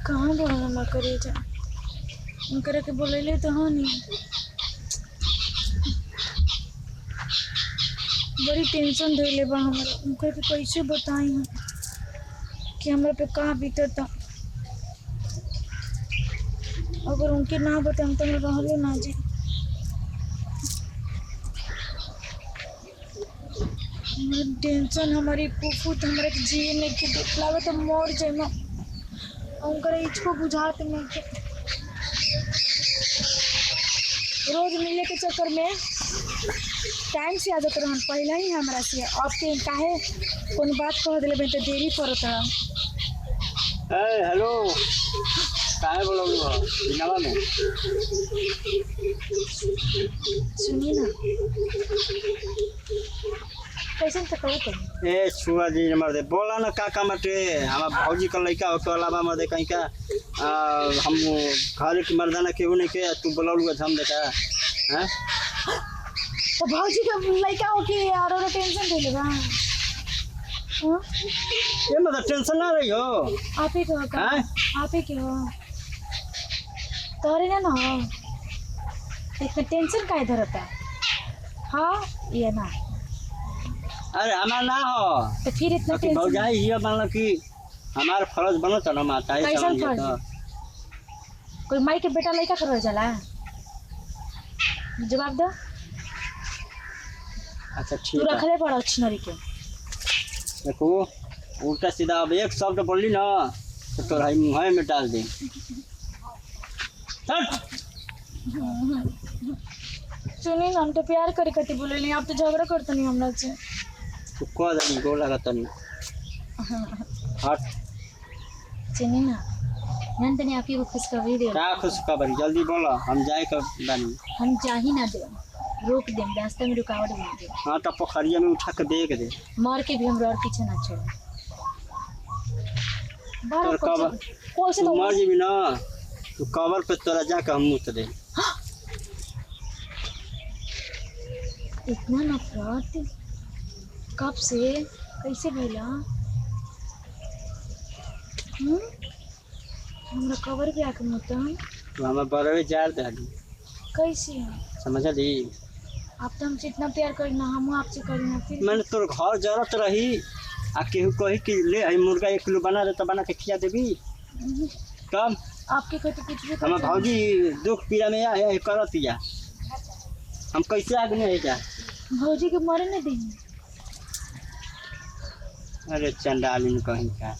कहाँ बोला ना करे जा उनकरा के बोलेले तो हाँ नहीं बड़ी टेंशन धैले बा हमरा उनकर के कैसे बताई हम कि हमरा पे का बीतता अगर उनके ना बताएं तो मैं रहले ना जी टेंशन हमारी फूफूत हमरा के जिए नहीं के लागत तो मर जाए उनकर इसको बुझात नहीं के रोज मिले के चक्कर में टाइम से आ जाते रहन पहले ही हमरा से अब के काहे कोई बात कह दिले बे तो देरी करत है हेलो काहे बोलोगे हो बिनावा में सुनिए ना कैसे तो कहो तो ए छुआ जी नंबर दे बोला ना का काम बाटे हमार भौजी का लड़का हो के अलावा मर दे कहीं का हम घर की मर्दाना केहू नहीं के तू बोललू हम देखा हैं तो भौजी का लड़का हो के यार और टेंशन दे लेगा ये मतलब टेंशन ना रही हो आप ही कहो का आप ही के हो तोरे ना हो इतना टेंशन काहे धरता हाँ ये ना अरे हमारा ना हो तो फिर इतना टेंशन भौजाई ये मान लो कि हमारा फर्ज बनो तो ना माता है कैसा फर्ज कोई माई के बेटा लड़का कर जाला जवाब दो अच्छा तू ठीक है रखले पड़ा छिनरी के देखो उल्टा सीधा अब एक शब्द बोली ना तो तोरा मुँह में डाल दे सुनी ना हम तो प्यार करे कति बोले नहीं आप तो झगड़ा करते नहीं हमरा से तू कह दे गो लगा तनी हट सुनी ना जानते नहीं आपकी को खुशखबरी दे क्या खुशखबरी जल्दी बोलो हम जाए कब बानी हम जा ही ना दे रोक दे रास्ते में रुकावट बन दे हाँ तो पोखरिया में उठा के देख दे मर के भी हम और पीछे ना छोड़ तोर कबर कोई तू मर जीबी ना तू कबर पे तोरा जाके हम मुत दे इतना नफरत कब से कैसे भैया हमरा कवर पे आके मुतम तू हमें बरवे जार दे कैसे समझ ली आप तो हमसे इतना प्यार करी ना हम आपसे करी ना फिर मैंने तोर घर जरूरत रही आ केहू कही कि ले आई मुर्गा 1 किलो बना दे तो बना के खिया देबी तब आपके कहते कुछ भी हमार भौजी दुख पीड़ा में आए करत या हम कैसे आगे नहीं जा भौजी के मरे नहीं देंगे अरे चंडालिन कहीं का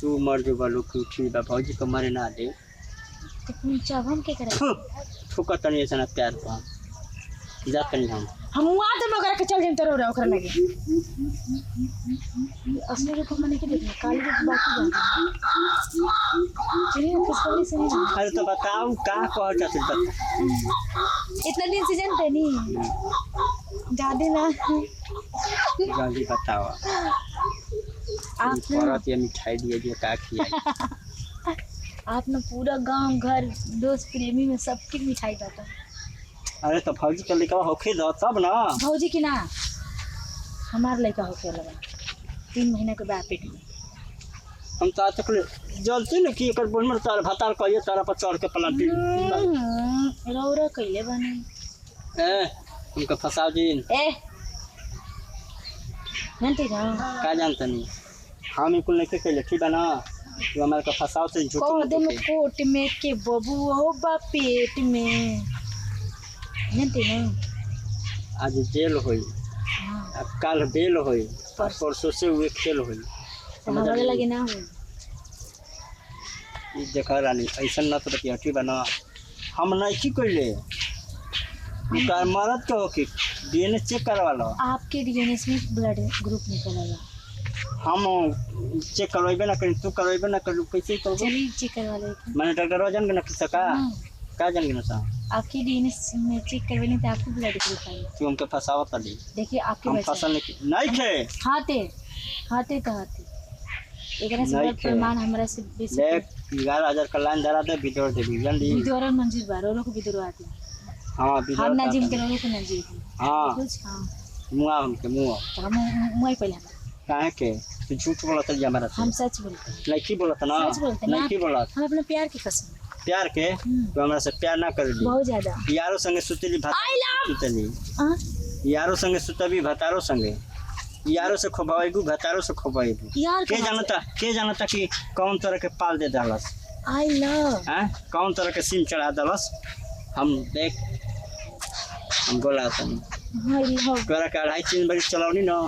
तू मर जो बोलो कि ठीक बा भौजी को मरे ना दे तो चाव हम क्या करें ठोका तनी ऐसा ना प्यार को जा तनी हम वहाँ तो मगर के चल जाए तो रहा ओकरा लगे असली रूप हमने के देखना काली रूप बाकी जाते चलिए खुशखबरी सुनिए ना अरे तो बताओ का कह जाते बता इतना दिन से जानते नहीं ज्यादा ना जल्दी बताओ आप औरत ये मिठाई दिए जो का खिया आप ना पूरा गांव घर दोस्त प्रेमी में सबकी मिठाई बता अरे तो भौजी के लड़का होखे दो तब ना भौजी की ना हमार लड़का होके लगा 3 महीना के बाद पेट में हम तो आज तक जलती न कि एक बोल में तार भातार कहिए तारा पर चढ़ के पलट रौरा कैले बने ए उनका फंसा दिन ए जानते ना का जानता नहीं हम ही कुल नहीं कैले ठीक है ना तू हमारे का फंसाओ से झूठ कोदे में कोट में के बबू हो बा पेट में जानते ना आज जेल होई हाँ कल बेल होई परसों से हुए खेल होई हमारे लगे ना हो ये देखा रानी ऐसा ना तो बतिया ठीक है ना हम नहीं कैले कार मरद के हो कि डीएनए चेक करवा लो आपके डीएनए में ब्लड ग्रुप निकलेगा हम चेक करवाइबे ना करी तू करवाइबे ना करू कैसे करबो चलिए चेक करवा ले मैंने डॉक्टर जान के ना सका का जान के ना सा आपकी डीएनए में चेक करवाने तो आपको ब्लड ग्रुप आएगा तू हमके फसावत ली देखिए आपके हम बच्चे फसल नहीं खे हाथे हाथे तो हाथे एकरा से नहीं बड़ प्रमाण हमरा से बेसी देख 11000 का लाइन धरा दे विदोर दे जल्दी विदोर मंजूर बारो लोग विदोर आते हां विदोर हम ना जिम के लोग को ना जी हां कुछ हां मुआ हमके मुआ तो हम मुई पहले काहे के तू झूठ बोलत है हमारा से। हम सच बोलते हैं। नहीं की बोलत ना, सच बोलते हैं नहीं ना। की बोलत। हम अपने प्यार की कसम। प्यार के तो हमरा से प्यार ना कर ली। बहुत ज्यादा। यारो संगे सुतली भात I love- सुतली, हाँ? यारो संगे सुतबी भतारो संगे, यारो से खोबाएगू भतारो से खोबाएगू। यार के जानता कि कौन तरह के पाल दे दलस, आई लव। हैं कौन तरह के सिम चढ़ा दलस। हम देख हम बोला तनी आई लव। तोरा के 2.5-3 बजे चलावनी ना,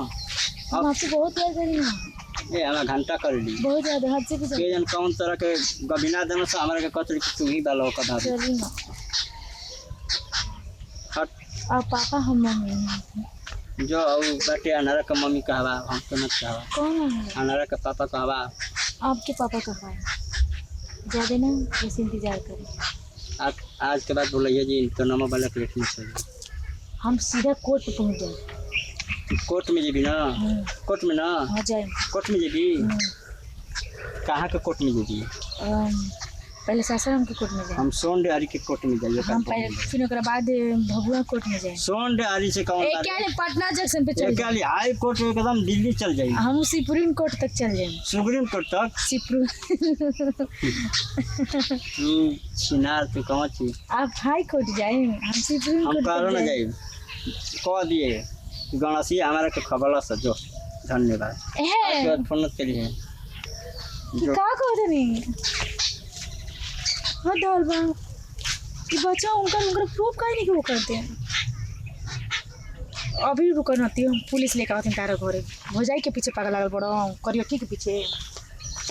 हम आपसे बहुत प्यार करी ना, ये हमारा घंटा कर ली। बहुत ज्यादा, हद से भी के ज्यादा। जन कौन तरह के गबिना देना से हमारे के कतरी तू ही बालो का भाभी। चली ना। हट और पापा हम मम्मी। जो औ बाटे अनारा का मम्मी कहवा, हम तो मत कहवा। कौन है? अनारा का पापा कहवा। आपके पापा कब आए? ज्यादा ना, बस इंतजार करें। आज के बाद बोलिए जी तो नमो वाला प्लेट में चाहिए। हम सीधा कोर्ट पे पहुंच जाए। कोर्ट में जेबी ना, कोर्ट में ना, आ जाए। कोर्ट में जेबी। कहाँ के कोर्ट में जेबी? पहले सासाराम के कोर्ट में जाए। हम सोनडे के कोर्ट में जाइए। हम पहले फिर ओकरा बाद भभुआ कोर्ट में जाए। सोनडे से कौन एक क्या है, पटना जंक्शन पे चल जाए। हाई कोर्ट एकदम दिल्ली चल जाइए। हम सुप्रीम कोर्ट तक चल जाए। सुप्रीम कोर्ट तक छिनार तू कहाँ छी? आप हाई कोर्ट जाए, हम सुप्रीम हम कोर्ट कहो तक ना जाए। जाइए कह दिए गणसी हमारा के खबर सजो। धन्यवाद। एहे, फोन मत करिए कि का कहते नहीं। हाँ दाल बा कि बच्चा उनका प्रूफ काहे नहीं कि वो करते हैं। अभी रुकन हती पुलिस लेकर आते तारा घरे भौजाई के पीछे पागल लागल बड़ो करियो के पीछे।